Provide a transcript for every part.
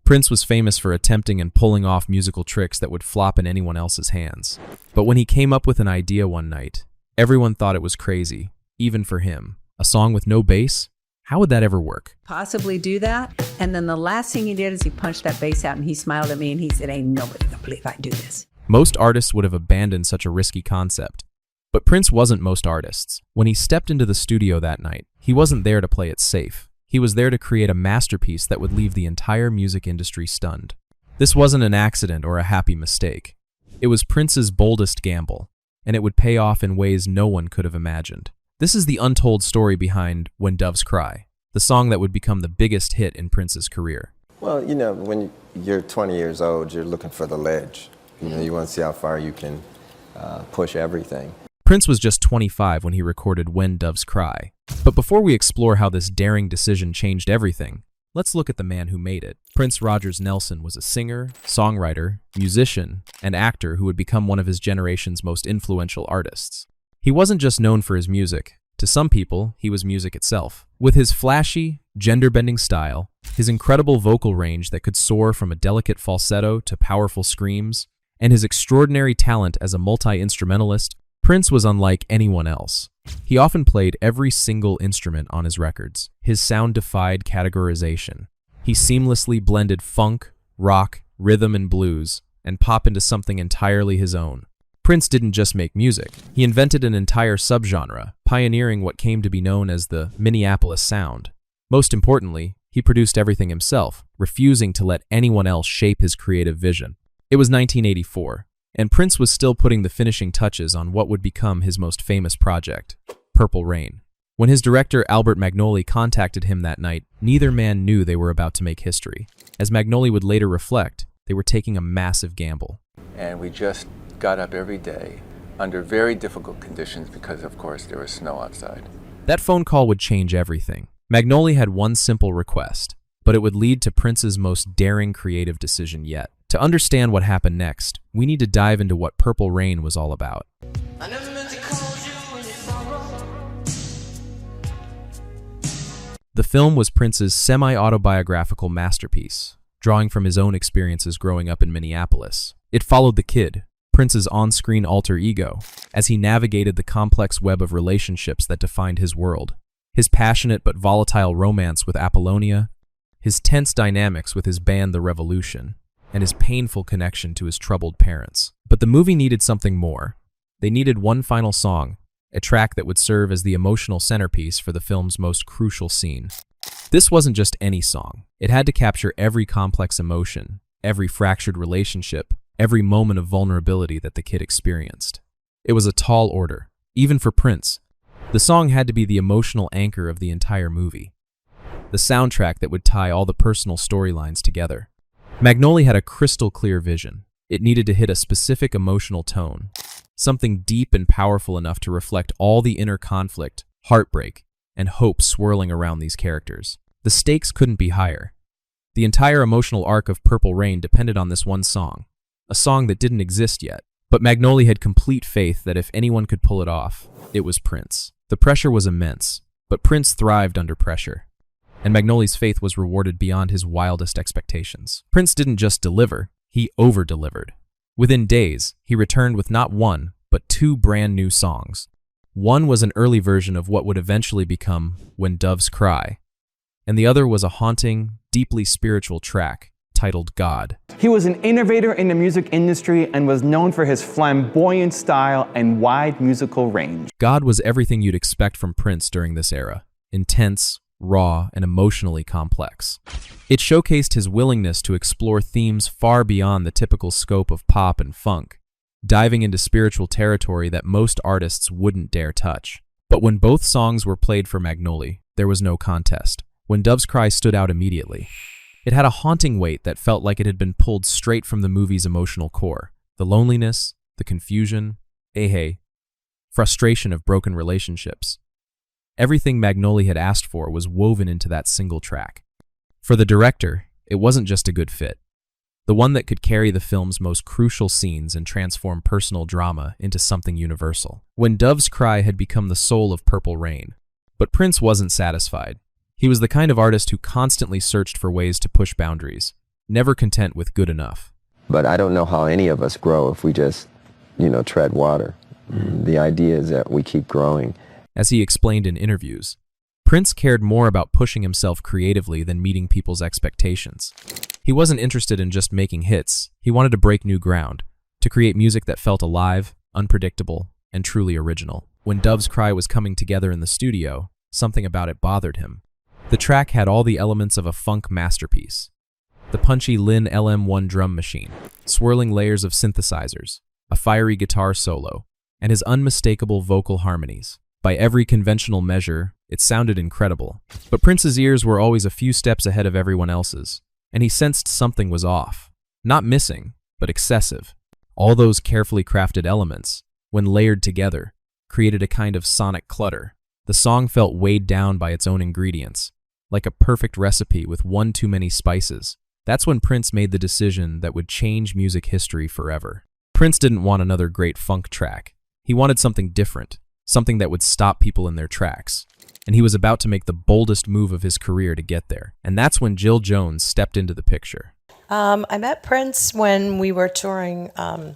Prince was famous for attempting and pulling off musical tricks that would flop in anyone else's hands. But when he came up with an idea one night, everyone thought it was crazy, even for him. A song with no bass? How would that ever work? Possibly do that. And then the last thing he did is he punched that bass out and he smiled at me and he said, "Ain't nobody gonna believe I do this." Most artists would have abandoned such a risky concept. But Prince wasn't most artists. When he stepped into the studio that night, he wasn't there to play it safe. He was there to create a masterpiece that would leave the entire music industry stunned. This wasn't an accident or a happy mistake. It was Prince's boldest gamble, and it would pay off in ways no one could have imagined. This is the untold story behind When Doves Cry, the song that would become the biggest hit in Prince's career. Well, when you're 20 years old, you're looking for the ledge. You want to see how far you can push everything. Prince was just 25 when he recorded When Doves Cry. But before we explore how this daring decision changed everything, let's look at the man who made it. Prince Rogers Nelson was a singer, songwriter, musician, and actor who would become one of his generation's most influential artists. He wasn't just known for his music. To some people, he was music itself. With his flashy, gender-bending style, his incredible vocal range that could soar from a delicate falsetto to powerful screams, and his extraordinary talent as a multi-instrumentalist, Prince was unlike anyone else. He often played every single instrument on his records. His sound defied categorization. He seamlessly blended funk, rock, rhythm, and blues, and pop into something entirely his own. Prince didn't just make music. He invented an entire subgenre, pioneering what came to be known as the Minneapolis sound. Most importantly, he produced everything himself, refusing to let anyone else shape his creative vision. It was 1984. And Prince was still putting the finishing touches on what would become his most famous project, Purple Rain. When his director Albert Magnoli contacted him that night, neither man knew they were about to make history. As Magnoli would later reflect, they were taking a massive gamble. And we just got up every day under very difficult conditions because, of course, there was snow outside. That phone call would change everything. Magnoli had one simple request, but it would lead to Prince's most daring creative decision yet. To understand what happened next, we need to dive into what Purple Rain was all about. The film was Prince's semi-autobiographical masterpiece, drawing from his own experiences growing up in Minneapolis. It followed the kid, Prince's on-screen alter ego, as he navigated the complex web of relationships that defined his world. His passionate but volatile romance with Apollonia, his tense dynamics with his band The Revolution, and his painful connection to his troubled parents. But the movie needed something more. They needed one final song, a track that would serve as the emotional centerpiece for the film's most crucial scene. This wasn't just any song. It had to capture every complex emotion, every fractured relationship, every moment of vulnerability that the kid experienced. It was a tall order, even for Prince. The song had to be the emotional anchor of the entire movie, the soundtrack that would tie all the personal storylines together. Magnoli had a crystal clear vision. It needed to hit a specific emotional tone, something deep and powerful enough to reflect all the inner conflict, heartbreak, and hope swirling around these characters. The stakes couldn't be higher. The entire emotional arc of Purple Rain depended on this one song, a song that didn't exist yet. But Magnoli had complete faith that if anyone could pull it off, it was Prince. The pressure was immense, but Prince thrived under pressure, and Magnoli's faith was rewarded beyond his wildest expectations. Prince didn't just deliver, he over-delivered. Within days, he returned with not one, but two brand new songs. One was an early version of what would eventually become When Doves Cry, and the other was a haunting, deeply spiritual track titled God. He was an innovator in the music industry and was known for his flamboyant style and wide musical range. God was everything you'd expect from Prince during this era, intense, raw, and emotionally complex. It showcased his willingness to explore themes far beyond the typical scope of pop and funk, diving into spiritual territory that most artists wouldn't dare touch. But when both songs were played for Magnoli, there was no contest. When Doves Cry stood out immediately. It had a haunting weight that felt like it had been pulled straight from the movie's emotional core. The loneliness, the confusion, frustration of broken relationships. Everything Magnoli had asked for was woven into that single track. For the director, it wasn't just a good fit. The one that could carry the film's most crucial scenes and transform personal drama into something universal. When Doves Cry had become the soul of Purple Rain. But Prince wasn't satisfied. He was the kind of artist who constantly searched for ways to push boundaries. never content with good enough. But I don't know how any of us grow if we just, tread water. The idea is that we keep growing. As he explained in interviews, Prince cared more about pushing himself creatively than meeting people's expectations. He wasn't interested in just making hits. He wanted to break new ground, to create music that felt alive, unpredictable, and truly original. When Dove's Cry was coming together in the studio, something about it bothered him. The track had all the elements of a funk masterpiece. The punchy Lin LM1 drum machine, swirling layers of synthesizers, a fiery guitar solo, and his unmistakable vocal harmonies. By every conventional measure, it sounded incredible. But Prince's ears were always a few steps ahead of everyone else's, and he sensed something was off. Not missing, but excessive. All those carefully crafted elements, when layered together, created a kind of sonic clutter. The song felt weighed down by its own ingredients, like a perfect recipe with one too many spices. That's when Prince made the decision that would change music history forever. Prince didn't want another great funk track. He wanted something different, something that would stop people in their tracks. And he was about to make the boldest move of his career to get there. And that's when Jill Jones stepped into the picture. I met Prince when we were touring.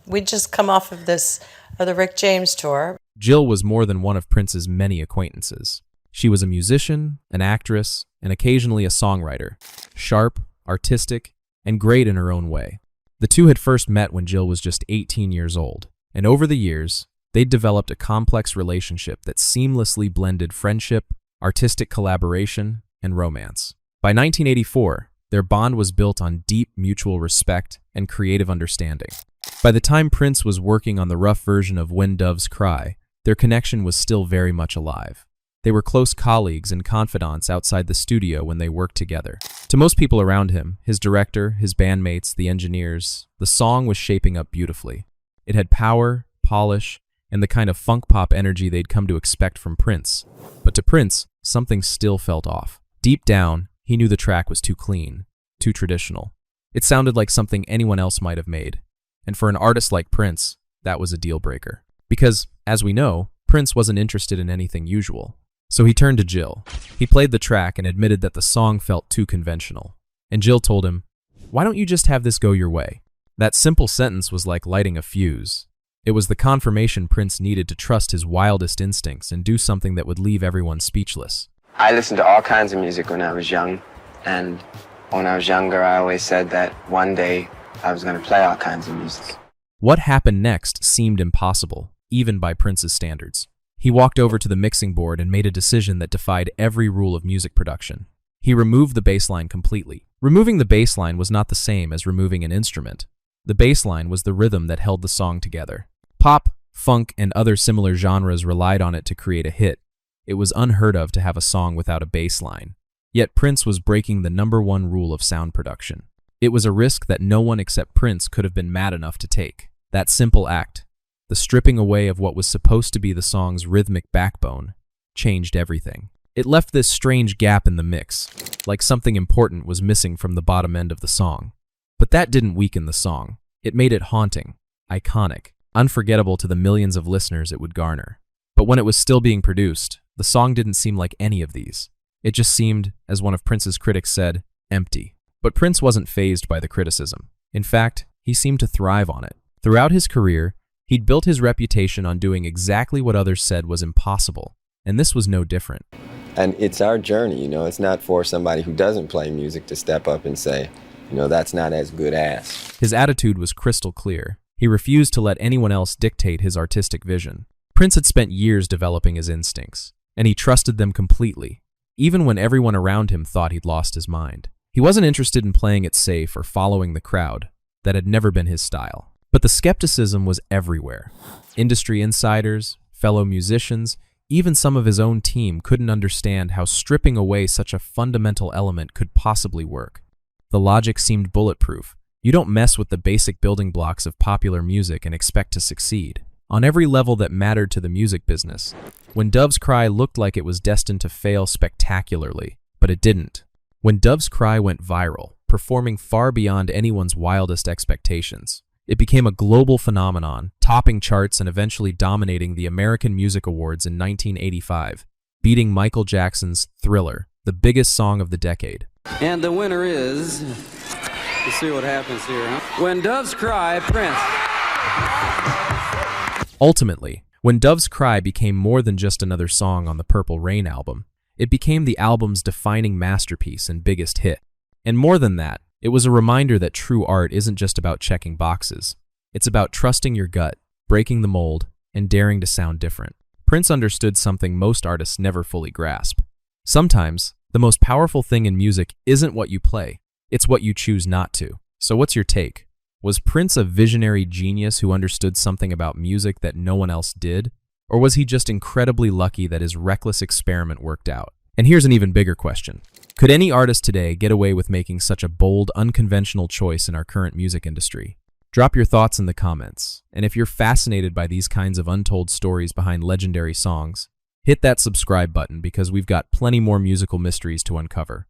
We'd just come off of the Rick James tour. Jill was more than one of Prince's many acquaintances. She was a musician, an actress, and occasionally a songwriter. Sharp, artistic, and great in her own way. The two had first met when Jill was just 18 years old, and over the years, they'd developed a complex relationship that seamlessly blended friendship, artistic collaboration, and romance. By 1984, their bond was built on deep mutual respect and creative understanding. By the time Prince was working on the rough version of When Doves Cry, their connection was still very much alive. They were close colleagues and confidants outside the studio when they worked together. To most people around him, his director, his bandmates, the engineers, the song was shaping up beautifully. It had power, polish, and the kind of funk pop energy they'd come to expect from Prince. But to Prince, something still felt off. Deep down, he knew the track was too clean, too traditional. It sounded like something anyone else might have made. And for an artist like Prince, that was a deal breaker. Because, as we know, Prince wasn't interested in anything usual. So he turned to Jill. He played the track and admitted that the song felt too conventional. And Jill told him, "Why don't you just have this go your way?" That simple sentence was like lighting a fuse. It was the confirmation Prince needed to trust his wildest instincts and do something that would leave everyone speechless. I listened to all kinds of music when I was young, and when I was younger, I always said that one day I was going to play all kinds of music. What happened next seemed impossible, even by Prince's standards. He walked over to the mixing board and made a decision that defied every rule of music production. He removed the bass line completely. Removing the bass line was not the same as removing an instrument. The bass line was the rhythm that held the song together. Pop, funk, and other similar genres relied on it to create a hit. It was unheard of to have a song without a bass line. Yet Prince was breaking the #1 rule of sound production. It was a risk that no one except Prince could have been mad enough to take. That simple act, the stripping away of what was supposed to be the song's rhythmic backbone, changed everything. It left this strange gap in the mix, like something important was missing from the bottom end of the song. But that didn't weaken the song. It made it haunting, iconic, unforgettable to the millions of listeners it would garner. But when it was still being produced, the song didn't seem like any of these. It just seemed, as one of Prince's critics said, empty. But Prince wasn't fazed by the criticism. In fact, he seemed to thrive on it. Throughout his career, he'd built his reputation on doing exactly what others said was impossible, and this was no different. And it's our journey, it's not for somebody who doesn't play music to step up and say, that's not as good as. His attitude was crystal clear. He refused to let anyone else dictate his artistic vision. Prince had spent years developing his instincts, and he trusted them completely, even when everyone around him thought he'd lost his mind. He wasn't interested in playing it safe or following the crowd. That had never been his style. But the skepticism was everywhere. Industry insiders, fellow musicians, even some of his own team couldn't understand how stripping away such a fundamental element could possibly work. The logic seemed bulletproof. You don't mess with the basic building blocks of popular music and expect to succeed. On every level that mattered to the music business, When Doves Cry looked like it was destined to fail spectacularly, but it didn't. When Doves Cry went viral, performing far beyond anyone's wildest expectations. It became a global phenomenon, topping charts and eventually dominating the American Music Awards in 1985, beating Michael Jackson's Thriller, the biggest song of the decade. And the winner is Let's see what happens here, huh? When Doves Cry, Prince. Ultimately, When Doves Cry became more than just another song on the Purple Rain album. It became the album's defining masterpiece and biggest hit. And more than that, it was a reminder that true art isn't just about checking boxes. It's about trusting your gut, breaking the mold, and daring to sound different. Prince understood something most artists never fully grasp. Sometimes, the most powerful thing in music isn't what you play, it's what you choose not to. So what's your take? Was Prince a visionary genius who understood something about music that no one else did? Or was he just incredibly lucky that his reckless experiment worked out? And here's an even bigger question. Could any artist today get away with making such a bold, unconventional choice in our current music industry? Drop your thoughts in the comments. And if you're fascinated by these kinds of untold stories behind legendary songs, hit that subscribe button because we've got plenty more musical mysteries to uncover.